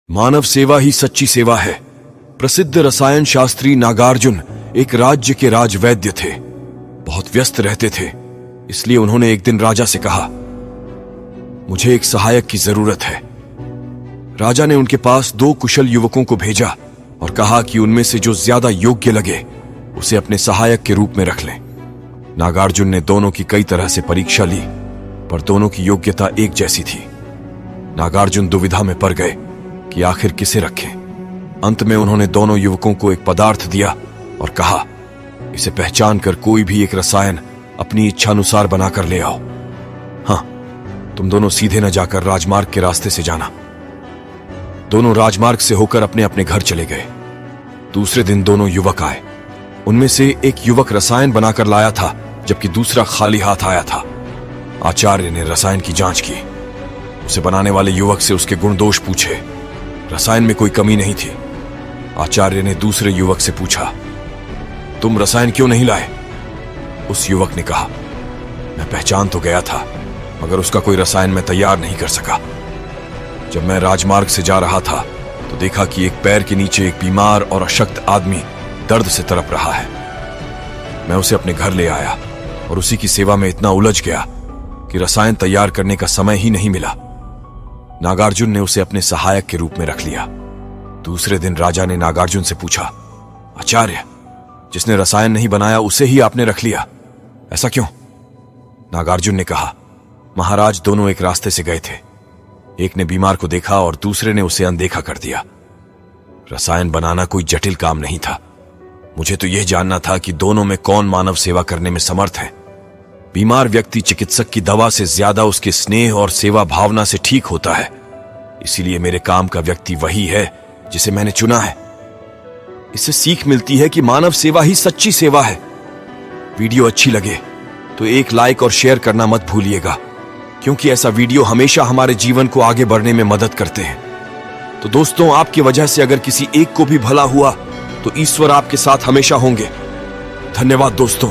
मानव सेवा ही सच्ची सेवा है। प्रसिद्ध रसायन शास्त्री नागार्जुन एक राज्य के राजवैद्य थे। बहुत व्यस्त रहते थे, इसलिए उन्होंने एक दिन राजा से कहा, मुझे एक सहायक की जरूरत है। राजा ने उनके पास 2 कुशल युवकों को भेजा और कहा कि उनमें से जो ज्यादा योग्य लगे उसे अपने सहायक के रूप में रख लें। नागार्जुन ने दोनों की कई तरह से परीक्षा ली, पर दोनों की योग्यता एक जैसी थी। नागार्जुन दुविधा में पड़ गए कि आखिर किसे रखें। अंत में उन्होंने दोनों युवकों को एक पदार्थ दिया और कहा, इसे पहचान कर कोई भी एक रसायन अपनी इच्छानुसार बनाकर ले आओ। हाँ, तुम दोनों सीधे न जाकर राजमार्ग के रास्ते से जाना। दोनों राजमार्ग से होकर अपने अपने घर चले गए। दूसरे दिन दोनों युवक आए। उनमें से एक युवक रसायन बनाकर लाया था, जबकि दूसरा खाली हाथ आया था। आचार्य ने रसायन की जांच की। उसे बनाने वाले युवक से उसके गुण दोष पूछे। रसायन में कोई कमी नहीं थी। आचार्य ने दूसरे युवक से पूछा, तुम रसायन क्यों नहीं लाए? उस युवक ने कहा, मैं पहचान तो गया था, मगर उसका कोई रसायन मैं तैयार नहीं कर सका। जब मैं राजमार्ग से जा रहा था तो देखा कि एक पैर के नीचे एक बीमार और अशक्त आदमी दर्द से तड़प रहा है। मैं उसे अपने घर ले आया और उसी की सेवा में इतना उलझ गया कि रसायन तैयार करने का समय ही नहीं मिला। नागार्जुन ने उसे अपने सहायक के रूप में रख लिया। दूसरे दिन राजा ने नागार्जुन से पूछा, आचार्य, जिसने रसायन नहीं बनाया उसे ही आपने रख लिया, ऐसा क्यों? नागार्जुन ने कहा, महाराज दोनों एक रास्ते से गए थे। एक ने बीमार को देखा और दूसरे ने उसे अनदेखा कर दिया। रसायन बनाना कोई जटिल काम नहीं था। मुझे तो यह जानना था कि दोनों में कौन मानव सेवा करने में समर्थ है। बीमार व्यक्ति चिकित्सक की दवा से ज्यादा उसके स्नेह और सेवा भावना से ठीक होता है। इसीलिए मेरे काम का व्यक्ति वही है जिसे मैंने चुना है। इससे सीख मिलती है कि मानव सेवा ही सच्ची सेवा है। वीडियो अच्छी लगे तो एक लाइक और शेयर करना मत भूलिएगा, क्योंकि ऐसा वीडियो हमेशा हमारे जीवन को आगे बढ़ने में मदद करते हैं। तो दोस्तों, आपकी वजह से अगर किसी एक को भी भला हुआ तो ईश्वर आपके साथ हमेशा होंगे। धन्यवाद दोस्तों।